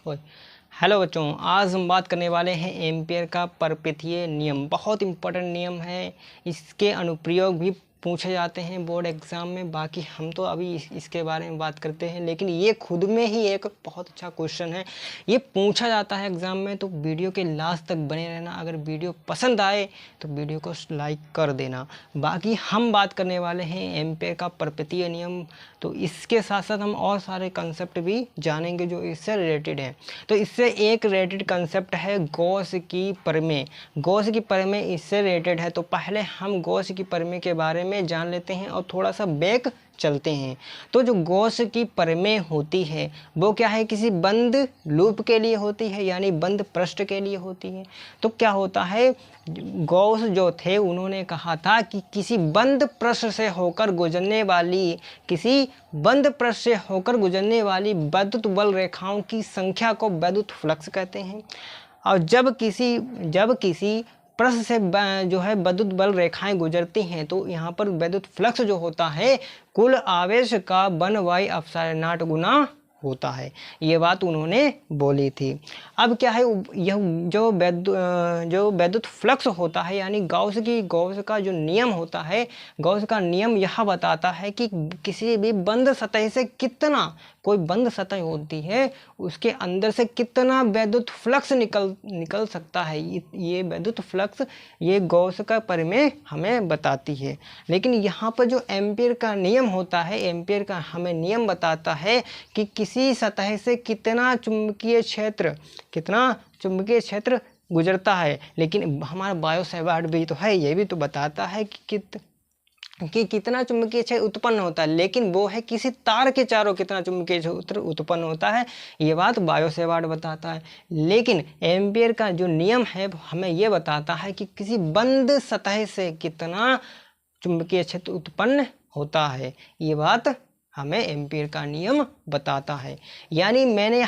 ओए, हेलो बच्चों, आज हम बात करने वाले हैं एम्पियर का परपेतीय नियम। बहुत इंपॉर्टेंट नियम है। इसके अनुप्रयोग भी पूछे जाते हैं बोर्ड एग्ज़ाम में। बाकी हम तो अभी इसके बारे में बात करते हैं, लेकिन ये खुद में ही एक बहुत अच्छा क्वेश्चन है। ये पूछा जाता है एग्ज़ाम में, तो वीडियो के लास्ट तक बने रहना। अगर वीडियो पसंद आए तो वीडियो को लाइक कर देना। बाकी हम बात करने वाले हैं एम्पियर का परपेतीय नियम, तो इसके साथ साथ हम और सारे कंसेप्ट भी जानेंगे जो इससे रिलेटेड हैं। तो इससे एक रिलेटेड कंसेप्ट है गॉस की प्रमेय। गॉस की प्रमेय इससे रिलेटेड है, तो पहले हम गॉस की प्रमेय के बारे में जान लेते हैं और थोड़ा सा बैक चलते हैं। तो जो गॉस की प्रमेय होती है वो क्या है, किसी बंद लूप के लिए होती है, यानी बंद पृष्ठ के लिए होती है। तो क्या होता है, गॉस जो थे उन्होंने कहा था कि किसी बंद पृष्ठ से होकर गुजरने वाली विद्युत बल रेखाओं की संख्या को विद्युत फ्लक्स कहते हैं। और जब किसी पृष्ठ से जो है विद्युत बल रेखाएं गुजरती हैं, तो यहाँ पर विद्युत फ्लक्स जो होता है कुल आवेश का 1/ε0 गुना होता है। ये बात उन्होंने बोली थी। अब क्या है, यह जो विद्युत फ्लक्स होता है, यानी गॉस का जो नियम होता है, गॉस का नियम यह बताता है कि किसी भी बंद सतह से कोई बंद सतह होती है उसके अंदर से कितना विद्युत फ्लक्स निकल सकता है। ये विद्युत फ्लक्स ये गॉस का प्रमेय हमें बताती है। लेकिन यहाँ पर जो एम्पियर का नियम होता है, एम्पियर का हमें नियम बताता है कि किसी सतह से कितना चुंबकीय क्षेत्र गुजरता है। लेकिन हमारा बायो सेवर्ट भी तो है, ये भी तो बताता है कि कितना चुंबकीय क्षेत्र उत्पन्न होता है, लेकिन वो है किसी तार के चारों कितना चुंबकीय क्षेत्र उत्पन्न होता है, ये बात बायो सेवर्ट बताता है। लेकिन एम्पियर का जो नियम है हमें ये बताता है कि किसी बंद सतह से कितना चुंबकीय क्षेत्र उत्पन्न होता है। ये बात हमें एम्पियर का नियम बताता है। यानी मैंने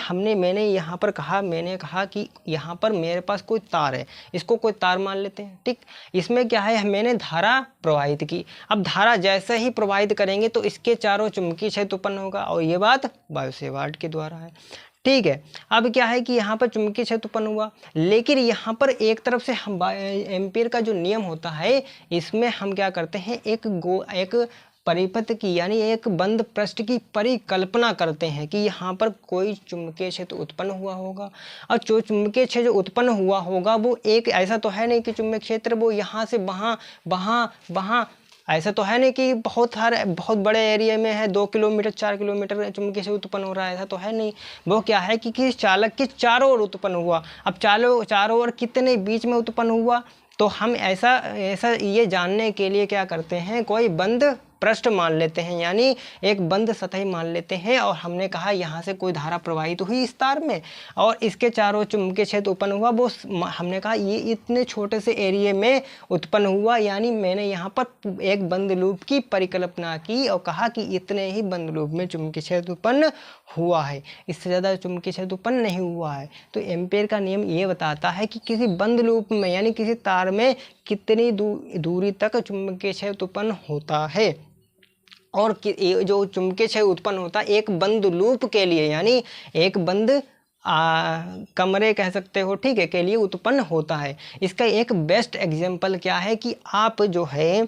कहा कि यहाँ पर मेरे पास कोई तार है, इसको कोई तार मान लेते हैं, ठीक। इसमें क्या है, मैंने धारा प्रवाहित की। अब धारा जैसे ही प्रवाहित करेंगे तो इसके चारों चुंबकीय क्षेत्र उत्पन्न होगा, और ये बात बायो सेवर्ट के द्वारा है, ठीक है। अब क्या है कि यहाँ पर चुंबकीय क्षेत्र उत्पन्न हुआ, लेकिन यहाँ पर एक तरफ से हम एम्पियर का जो नियम होता है इसमें हम क्या करते हैं, एक परिपथ की यानी एक बंद पृष्ठ की परिकल्पना करते हैं कि यहाँ पर कोई चुंबकीय क्षेत्र उत्पन्न हुआ होगा। और जो चुंबकीय क्षेत्र उत्पन्न हुआ होगा वो एक ऐसा तो है नहीं कि चुंबकीय क्षेत्र वो यहाँ से वहाँ ऐसा तो है नहीं कि बहुत बड़े एरिया में है, 2 किलोमीटर 4 किलोमीटर चुंबकीय क्षेत्र उत्पन्न हो रहा है, ऐसा तो है नहीं। वो क्या है कि किसी चालक के चारों ओर उत्पन्न हुआ। अब चारों ओर कितने बीच में उत्पन्न हुआ, तो हम ऐसा ये जानने के लिए क्या करते हैं, कोई बंद पृष्ठ मान लेते हैं, यानी एक बंद सतह मान लेते हैं। और हमने कहा यहाँ से कोई धारा प्रवाहित हुई इस तार में और इसके चारों चुंबकीय क्षेत्र उत्पन्न हुआ, वो हमने कहा ये इतने छोटे से एरिया में उत्पन्न हुआ। यानी मैंने यहाँ पर एक बंद लूप की परिकल्पना की और कहा कि इतने ही बंद लूप में चुंबकीय क्षेत्र उत्पन्न हुआ है, इससे ज़्यादा चुंबकीय क्षेत्र उत्पन्न नहीं हुआ है। तो एम्पियर का नियम ये बताता है कि किसी बंद लूप में यानी किसी तार में कितनी दूरी तक चुंबकीय क्षेत्र उत्पन्न होता है, और जो चुंबकीय क्षेत्र उत्पन्न होता है एक बंद लूप के लिए, यानी एक बंद कमरे कह सकते हो, ठीक है, के लिए उत्पन्न होता है। इसका एक बेस्ट एग्जांपल क्या है कि आप जो है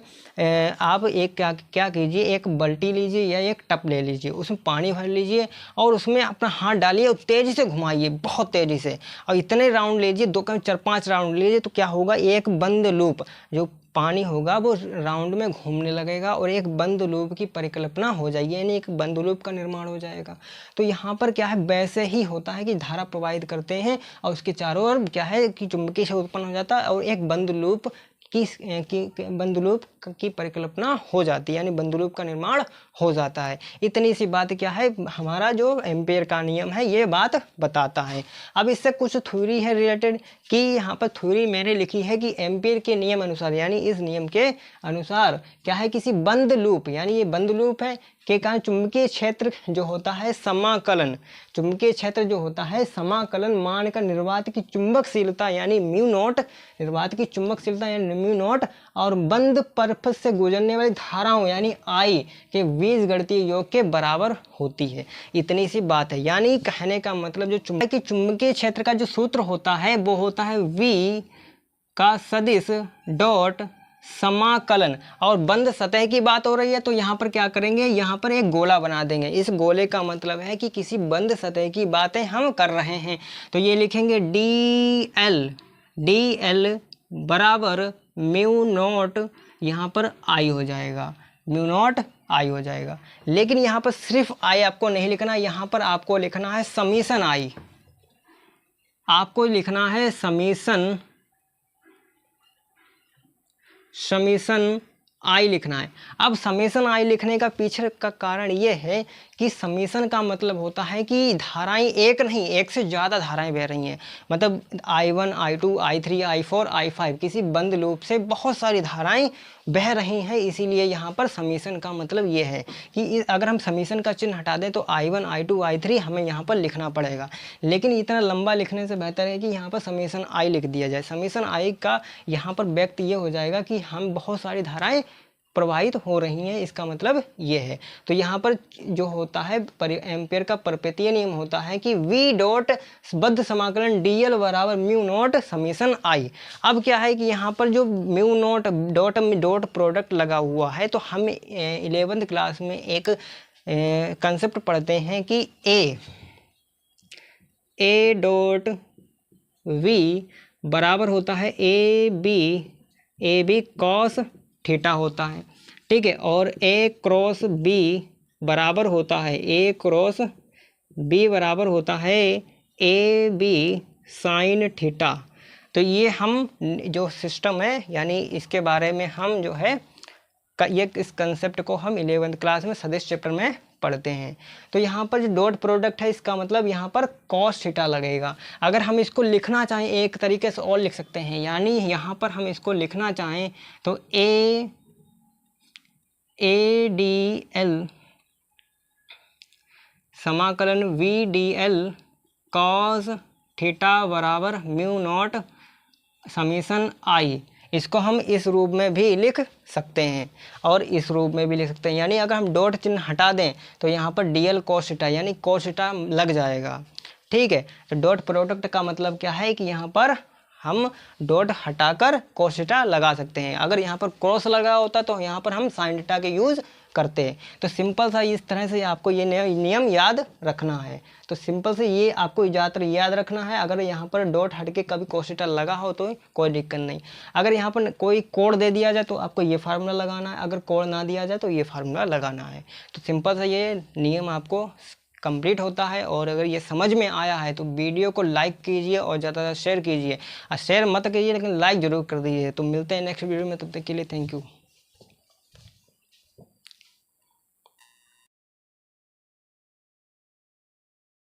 आप एक क्या कीजिए, एक बाल्टी लीजिए या एक टब ले लीजिए, उसमें पानी भर लीजिए और उसमें अपना हाथ डालिए और तेज़ी से घुमाइए, बहुत तेज़ी से, और इतने राउंड लीजिए, 4-5 राउंड लीजिए, तो क्या होगा, एक बंद लूप जो पानी होगा वो राउंड में घूमने लगेगा और एक बंद लूप की परिकल्पना हो जाएगी, यानी एक बंद लूप का निर्माण हो जाएगा। तो यहाँ पर क्या है, वैसे ही होता है कि धारा प्रवाहित करते हैं और उसके चारों ओर क्या है कि चुंबकीय क्षेत्र उत्पन्न हो जाता है और एक बंद लूप की परिकल्पना हो जाती है, यानी बंद लूप का निर्माण हो जाता है। इतनी सी बात क्या है, हमारा जो एम्पियर का नियम है ये बात बताता है। अब इससे कुछ थ्योरी है रिलेटेड, कि यहाँ पर थ्योरी मैंने लिखी है कि एम्पियर के नियम अनुसार, यानी इस नियम के अनुसार क्या है, किसी बंद लूप, यानी ये बंद लूप है, के कारण चुंबकीय क्षेत्र जो होता है समाकलन, चुंबकीय क्षेत्र जो होता है समाकलन मान का निर्वात की चुंबकशीलता यानी म्यू नॉट, निर्वात की चुंबकशीलता यानी म्यू नॉट और बंद परपथ से गुजरने वाली धाराओं यानी आई के बीजगणितीय योग के बराबर होती है। इतनी सी बात है। यानी कहने का मतलब जो चुंबकीय क्षेत्र का जो सूत्र होता है वो होता है V का सदिश डॉट समाकलन, और बंद सतह की बात हो रही है तो यहाँ पर क्या करेंगे, यहाँ पर एक गोला बना देंगे। इस गोले का मतलब है कि किसी बंद सतह की बातें हम कर रहे हैं। तो ये लिखेंगे DL बराबर म्यू नॉट, यहाँ पर आई हो जाएगा, म्यू नॉट आई हो जाएगा। लेकिन यहाँ पर सिर्फ आई आपको नहीं लिखना, यहाँ पर आपको लिखना है समीशन आई, आपको लिखना है समीशन आई लिखना है। अब समीशन आई लिखने का पीछे का कारण ये है कि समीशन का मतलब होता है कि धाराएं एक नहीं, एक से ज़्यादा धाराएं बह रही हैं। मतलब I1, I2, I3, I4, I5 किसी बंद लूप से बहुत सारी धाराएं बह रही हैं। इसीलिए यहाँ पर समीशन का मतलब ये है कि अगर हम समीशन का चिन्ह हटा दें तो I1, I2, I3 हमें यहाँ पर लिखना पड़ेगा। लेकिन इतना लंबा लिखने से बेहतर है कि यहाँ पर समीशन आई लिख दिया जाए। समीशन आई का यहाँ पर व्यक्त ये हो जाएगा कि हम बहुत सारी धाराएं प्रवाहित हो रही हैं, इसका मतलब ये है। तो यहाँ पर जो होता है एम्पियर का परपेतीय नियम होता है कि V डॉट बद्ध समाकलन DL बराबर म्यू नॉट समीशन आई। अब क्या है कि यहाँ पर जो म्यू नॉट डॉट प्रोडक्ट लगा हुआ है, तो हम 11th क्लास में एक कंसेप्ट पढ़ते हैं कि A डॉट V बराबर होता है AB कॉस थीटा होता है, ठीक है। और A क्रॉस B बराबर होता है, A क्रॉस B बराबर होता है AB साइन थीटा। तो ये हम जो सिस्टम है यानी इसके बारे में हम जो है ये इस कंसेप्ट को हम 11th क्लास में सदिश चैप्टर में पढ़ते हैं। तो यहाँ पर जो डॉट प्रोडक्ट है इसका मतलब यहाँ पर कॉस थीटा लगेगा। अगर हम इसको लिखना चाहें एक तरीके से और लिख सकते हैं, यानी यहाँ पर हम इसको लिखना चाहें तो ADL समाकलन VDL कॉस थीटा बराबर म्यू नॉट समीशन आई। इसको हम इस रूप में भी लिख सकते हैं और इस रूप में भी लिख सकते हैं। यानी अगर हम डॉट चिन्ह हटा दें तो यहाँ पर DL cos थीटा यानी cos थीटा लग जाएगा, ठीक है। तो डॉट प्रोडक्ट का मतलब क्या है कि यहाँ पर हम डॉट हटाकर cos थीटा लगा सकते हैं। अगर यहाँ पर क्रॉस लगा होता तो यहाँ पर हम sin थीटा के यूज़ करते हैं। तो सिंपल सा इस तरह से आपको ये नियम याद रखना है। तो सिंपल से ये आपको ज़्यादातर याद रखना है। अगर यहाँ पर डॉट हट के कभी cos थीटा लगा हो तो कोई दिक्कत नहीं। अगर यहाँ पर कोई कोड दे दिया जाए तो आपको ये फार्मूला लगाना है, अगर कोड ना दिया जाए तो ये फार्मूला लगाना है। तो सिंपल सा ये नियम आपको कंप्लीट होता है। और अगर ये समझ में आया है तो वीडियो को लाइक कीजिए और ज़्यादा शेयर कीजिए। शेयर मत कीजिए लेकिन लाइक ज़रूर कर दीजिए। तो मिलते हैं नेक्स्ट वीडियो में, तब तक के लिए थैंक यू।